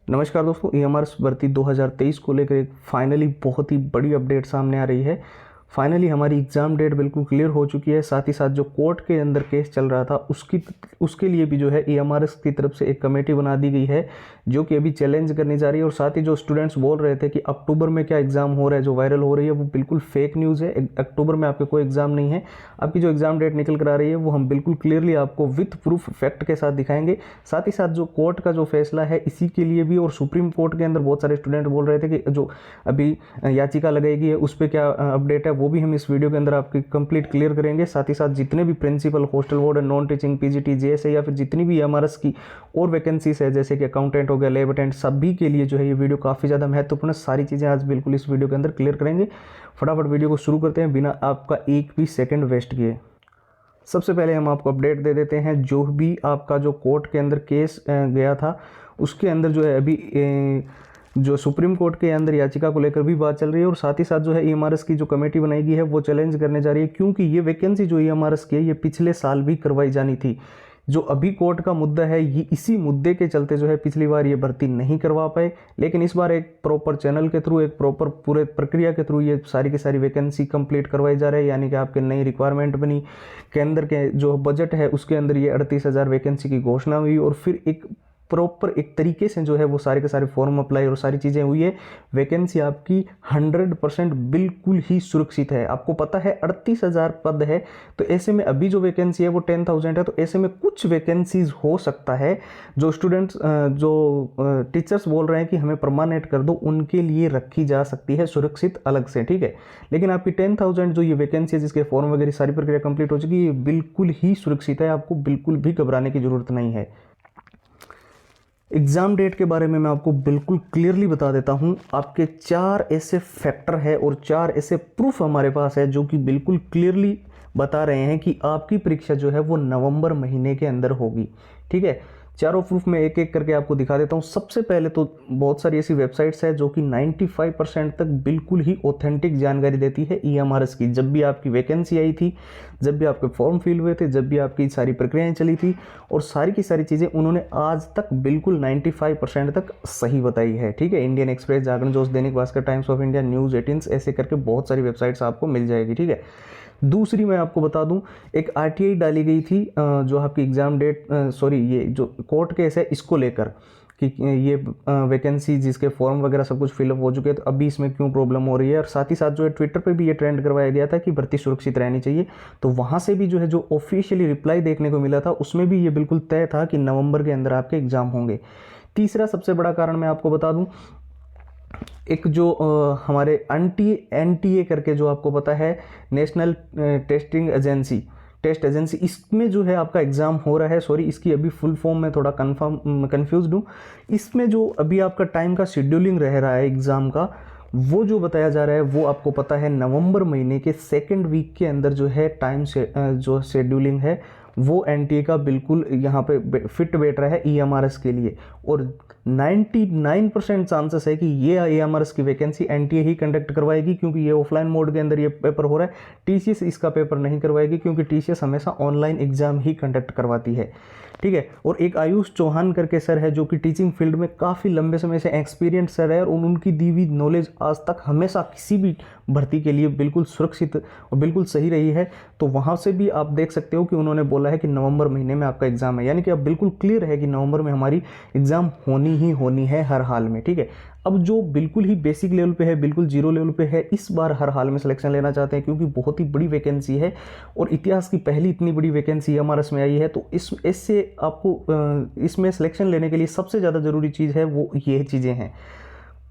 नमस्कार दोस्तों, ईएमआरएस भर्ती 2023 को लेकर एक फाइनली बहुत ही बड़ी अपडेट सामने आ रही है। फाइनली हमारी एग्ज़ाम डेट बिल्कुल क्लियर हो चुकी है। साथ ही साथ जो कोर्ट के अंदर केस चल रहा था उसके लिए भी जो है ईएमआरएस की तरफ से एक कमेटी बना दी गई है जो कि अभी चैलेंज करनी जा रही है। और साथ ही जो स्टूडेंट्स बोल रहे थे कि अक्टूबर में क्या एग्ज़ाम हो रहा है, जो वायरल हो रही है, वो बिल्कुल फेक न्यूज़ है। अक्टूबर में आपके कोई एग्ज़ाम नहीं है। आपकी जो एग्ज़ाम डेट निकल कर आ रही है वो हम बिल्कुल क्लियरली आपको विथ प्रूफ फैक्ट के साथ दिखाएंगे। साथ ही साथ जो कोर्ट का जो फैसला है इसी के लिए भी, और सुप्रीम कोर्ट के अंदर बहुत सारे स्टूडेंट बोल रहे थे कि जो अभी याचिका लगाएगी है उस पर क्या अपडेट है, वो भी हम इस वीडियो के अंदर आपकी कंप्लीट क्लियर करेंगे। साथ ही साथ जितने भी principal, hostel warden, non teaching, PGT, JSA या फिर जितनी भी एमआरएस की और वैकेंसीज है जैसे कि अकाउंटेंट हो गया, लैब अटेंडेंट, सभी के लिए जो है ये वीडियो काफ़ी ज़्यादा महत्वपूर्ण है। सारी चीज़ें आज बिल्कुल इस वीडियो के अंदर क्लियर करेंगे। फटाफट वीडियो को शुरू करते हैं बिना आपका एक भी सेकेंड वेस्ट किए। सबसे पहले हम आपको अपडेट दे देते हैं, जो भी आपका जो कोर्ट के अंदर केस गया था उसके अंदर जो है अभी जो सुप्रीम कोर्ट के अंदर याचिका को लेकर भी बात चल रही है। और साथ ही साथ जो है ईएमआरएस की जो कमेटी बनाई गई है वो चैलेंज करने जा रही है, क्योंकि ये वैकेंसी जो ईएमआरएस की है ये पिछले साल भी करवाई जानी थी। जो अभी कोर्ट का मुद्दा है ये इसी मुद्दे के चलते जो है पिछली बार ये भर्ती नहीं करवा पाए, लेकिन इस बार एक प्रॉपर चैनल के थ्रू, एक प्रॉपर पूरे प्रक्रिया के थ्रू ये सारी की सारी वैकेंसी कंप्लीट करवाई जा रही है। यानी कि आपके नई रिक्वायरमेंट बनी, केंद्र के जो बजट है उसके अंदर ये 38,000 वैकेंसी की घोषणा हुई, और फिर एक प्रॉपर एक तरीके से जो है वो सारे के सारे फॉर्म अप्लाई और सारी चीज़ें हुई है। वैकेंसी आपकी 100% बिल्कुल ही सुरक्षित है। आपको पता है 38,000 पद है, तो ऐसे में अभी जो वैकेंसी है वो 10,000 है। तो ऐसे में कुछ वैकेंसीज हो सकता है जो स्टूडेंट्स जो टीचर्स बोल रहे हैं कि हमें परमानेंट कर दो, उनके लिए रखी जा सकती है सुरक्षित अलग से, ठीक है। लेकिन आपकी 10,000 जो ये वैकेंसी है जिसके फॉर्म वगैरह सारी प्रक्रिया कंप्लीट हो चुकी है, ये बिल्कुल ही सुरक्षित है। आपको बिल्कुल भी घबराने की जरूरत नहीं है। एग्ज़ाम डेट के बारे में मैं आपको बिल्कुल क्लियरली बता देता हूं। आपके 4 ऐसे फैक्टर है और 4 ऐसे प्रूफ हमारे पास है जो कि बिल्कुल क्लियरली बता रहे हैं कि आपकी परीक्षा जो है वो नवंबर महीने के अंदर होगी, ठीक है। चारों प्रूफ में एक एक करके आपको दिखा देता हूँ। सबसे पहले तो बहुत सारी ऐसी वेबसाइट्स है जो कि 95% तक बिल्कुल ही ऑथेंटिक जानकारी देती है ईएमआरएस की। जब भी आपकी वैकेंसी आई थी, जब भी आपके फॉर्म फिल हुए थे, जब भी आपकी सारी प्रक्रियाएं चली थी, और सारी की सारी चीज़ें उन्होंने आज तक बिल्कुल 95% तक सही बताई है, ठीक है। इंडियन एक्सप्रेस, जागरण जोश, Dainik Bhaskar, times of India, news 18, ऐसे करके बहुत सारी वेबसाइट्स आपको मिल जाएगी, ठीक है। दूसरी मैं आपको बता दूं, एक आरटीआई डाली गई थी जो आपकी एग्ज़ाम डेट ये जो कोर्ट केस है इसको लेकर कि ये वैकेंसी जिसके फॉर्म वगैरह सब कुछ फिलअप हो चुके हैं, तो अभी इसमें क्यों प्रॉब्लम हो रही है। और साथ ही साथ जो है ट्विटर पे भी ये ट्रेंड करवाया गया था कि भर्ती सुरक्षित रहनी चाहिए, तो वहाँ से भी जो है जो ऑफिशियली रिप्लाई देखने को मिला था उसमें भी ये बिल्कुल तय था कि नवंबर के अंदर आपके एग्ज़ाम होंगे। तीसरा सबसे बड़ा कारण मैं आपको बता दूं, एक जो हमारे एनटीए करके जो आपको पता है, नेशनल टेस्ट एजेंसी, इसमें जो है आपका एग्ज़ाम हो रहा है। सॉरी, इसकी अभी फुल फॉर्म में थोड़ा कंफ्यूज्ड हूँ। इसमें जो अभी आपका टाइम का शेड्यूलिंग रह रहा है एग्ज़ाम का, वो जो बताया जा रहा है वो आपको पता है नवंबर महीने के सेकेंड वीक के अंदर जो है टाइम से जो शेड्यूलिंग है वो एनटीए का बिल्कुल यहाँ पे फिट बैठ रहा है ईएमआरएस के लिए। और 99% चांसेस है कि ये ईएमआरएस की वैकेंसी एनटीए ही कंडक्ट करवाएगी, क्योंकि ये ऑफलाइन मोड के अंदर ये पेपर हो रहा है। टीसीएस इसका पेपर नहीं करवाएगी, क्योंकि टीसीएस हमेशा ऑनलाइन एग्जाम ही कंडक्ट करवाती है, ठीक है। और एक आयुष चौहान करके सर है जो कि टीचिंग फील्ड में काफ़ी लंबे समय से एक्सपीरियंस सर है, और उनकी दी हुई नॉलेज आज तक हमेशा किसी भी भर्ती के लिए बिल्कुल सुरक्षित और बिल्कुल सही रही है। तो वहाँ से भी आप देख सकते हो कि उन्होंने बोला है कि नवंबर महीने में आपका एग्ज़ाम है, यानी कि अब बिल्कुल क्लियर है कि नवंबर में हमारी एग्ज़ाम होनी ही होनी है हर हाल में, ठीक है। अब जो बिल्कुल ही बेसिक लेवल पे है, बिल्कुल जीरो लेवल पे है, इस बार हर हाल में सिलेक्शन लेना चाहते हैं क्योंकि बहुत ही बड़ी वैकेंसी है और इतिहास की पहली इतनी बड़ी वैकेंसी एमआरएस में आई है। तो इससे आपको इसमें सिलेक्शन लेने के लिए सबसे ज़्यादा ज़रूरी चीज़ है वो ये चीज़ें हैं।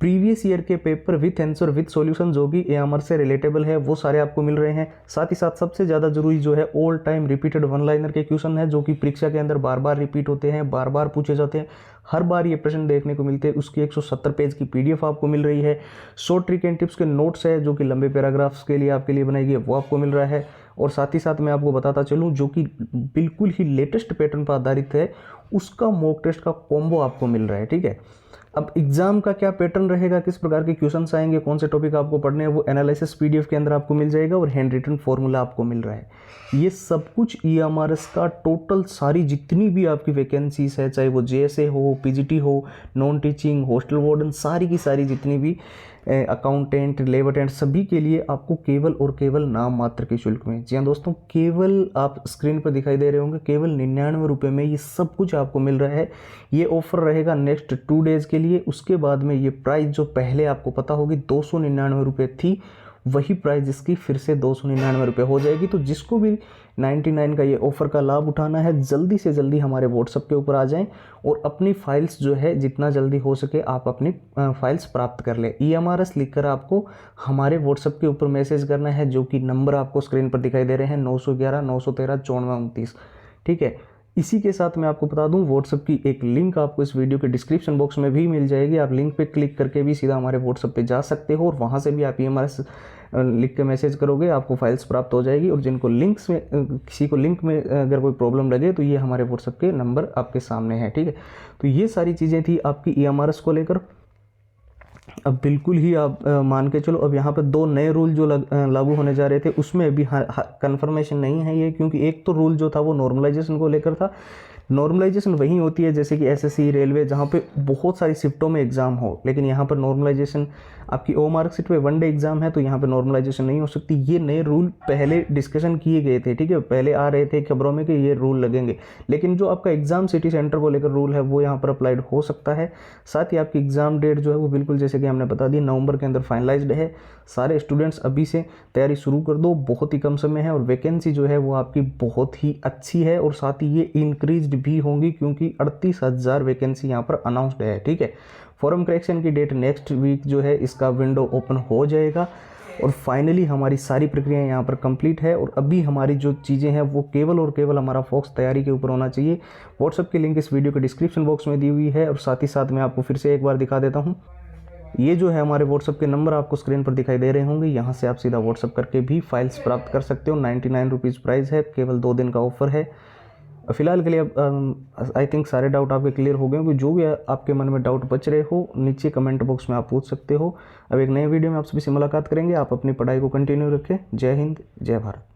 प्रीवियस ईयर के paper with answer with solution जो भी एएमआर से रिलेटेबल है वो सारे आपको मिल रहे हैं। साथ ही साथ सबसे ज़्यादा जरूरी जो है all time repeated one liner के क्वेश्चन है जो कि परीक्षा के अंदर बार बार रिपीट होते हैं, बार बार पूछे जाते हैं, हर बार ये प्रश्न देखने को मिलते हैं। उसकी 170 पेज की पीडीएफ आपको मिल रही है। शॉर्ट ट्रिक एंड टिप्स के नोट्स है जो कि लंबे पैराग्राफ्स के लिए आपके लिए बनाई गई है, वो आपको मिल रहा है। और साथ ही साथ मैं आपको बताता चलूँ जो कि बिल्कुल ही लेटेस्ट पैटर्न पर आधारित है, उसका मॉक टेस्ट का कॉम्बो आपको मिल रहा है, ठीक है। अब एग्जाम का क्या पैटर्न रहेगा, किस प्रकार के क्वेश्चंस आएंगे, कौन से टॉपिक आपको पढ़ने हैं, वो एनालिसिस पीडीएफ के अंदर आपको मिल जाएगा और हैंड रिटन फॉर्मूला आपको मिल रहा है। ये सब कुछ ईएमआरएस का टोटल सारी जितनी भी आपकी वैकेंसीज है, चाहे वो जेएसए हो, पीजीटी हो, नॉन टीचिंग, हॉस्टल वार्डन, सारी की सारी जितनी भी अकाउंटेंट, लेबर अटेंडेंट, सभी के लिए आपको केवल और केवल नाम मात्र के शुल्क में, जी हाँ दोस्तों, केवल आप स्क्रीन पर दिखाई दे रहे होंगे, केवल 99 रुपये में ये सब कुछ आपको मिल रहा है। ये ऑफर रहेगा नेक्स्ट 2 डेज़ के लिए। उसके बाद में ये प्राइस जो पहले आपको पता होगी 299 रुपये थी, वही प्राइस इसकी फिर से 299 रुपये हो जाएगी। तो जिसको भी 99 का ये ऑफ़र का लाभ उठाना है, जल्दी से जल्दी हमारे व्हाट्सएप के ऊपर आ जाएं और अपनी फाइल्स जो है जितना जल्दी हो सके आप अपनी फाइल्स प्राप्त कर लें। ईएमआरएस लिखकर आपको हमारे व्हाट्सएप के ऊपर मैसेज करना है, जो कि नंबर आपको स्क्रीन पर दिखाई दे रहे हैं 911 913 9429, ठीक है। इसी के साथ मैं आपको बता दूं, व्हाट्सएप की एक लिंक आपको इस वीडियो के डिस्क्रिप्शन बॉक्स में भी मिल जाएगी। आप लिंक पे क्लिक करके भी सीधा हमारे व्हाट्सएप पे जा सकते हो और वहाँ से भी आप ईएमआरएस लिख के मैसेज करोगे, आपको फाइल्स प्राप्त हो जाएगी। और जिनको लिंक्स में किसी को लिंक में अगर कोई प्रॉब्लम लगे तो ये हमारे व्हाट्सएप के नंबर आपके सामने है, ठीक है। तो ये सारी चीज़ें थी आपकी ईएमआरएस को लेकर। अब बिल्कुल ही आप मान के चलो, अब यहाँ पर 2 नए रूल जो लागू होने जा रहे थे उसमें अभी कंफर्मेशन नहीं है ये, क्योंकि एक तो रूल जो था वो नॉर्मलाइजेशन को लेकर था। नॉर्मलाइजेशन वही होती है जैसे कि एसएससी, रेलवे, जहाँ पे बहुत सारी शिफ्टों में एग्जाम हो, लेकिन यहाँ पर नॉर्मलाइजेशन आपकी ओ मार्कशीट पे 1 डे एग्जाम है, तो यहाँ पे नॉर्मलाइजेशन नहीं हो सकती। ये नए रूल पहले डिस्कशन किए गए थे, ठीक है, पहले आ रहे थे खबरों में कि ये रूल लगेंगे, लेकिन जो आपका एग्जाम सिटी सेंटर को लेकर रूल है वो यहाँ पर अप्लाइड हो सकता है। साथ ही आपकी एग्जाम डेट जो है वो बिल्कुल जैसे कि हमने बता दी नवंबर के अंदर फाइनलाइज्ड है। सारे स्टूडेंट्स अभी से तैयारी शुरू कर दो, बहुत ही कम समय है और वैकेंसी जो है वो आपकी बहुत ही अच्छी है और साथ ही ये इंक्रीज्ड भी होंगी, क्योंकि 38,000 वैकेंसी यहाँ पर अनाउंस्ड है, ठीक है। फॉर्म करेक्शन की डेट नेक्स्ट वीक जो है इसका विंडो ओपन हो जाएगा और फाइनली हमारी सारी प्रक्रिया यहाँ पर कंप्लीट है। और अभी हमारी जो चीज़ें हैं वो केवल और केवल हमारा फोकस तैयारी के ऊपर होना चाहिए। व्हाट्सएप की लिंक इस वीडियो के डिस्क्रिप्शन बॉक्स में दी हुई है और साथ ही साथ मैं आपको फिर से एक बार दिखा देता हूँ। ये जो है हमारे व्हाट्सएप के नंबर आपको स्क्रीन पर दिखाई दे रहे होंगे, यहाँ से आप सीधा व्हाट्सएप करके भी फाइल्स प्राप्त कर सकते हो। 99 रुपीज़ प्राइस है, केवल 2 दिन का ऑफर है। फिलहाल के लिए अब आई थिंक सारे डाउट आपके क्लियर हो गए होंगे। जो भी आपके मन में डाउट बच रहे हो नीचे कमेंट बॉक्स में आप पूछ सकते हो। अब एक नए वीडियो में आप सभी से मुलाकात करेंगे। आप अपनी पढ़ाई को कंटिन्यू रखें। जय हिंद, जय भारत।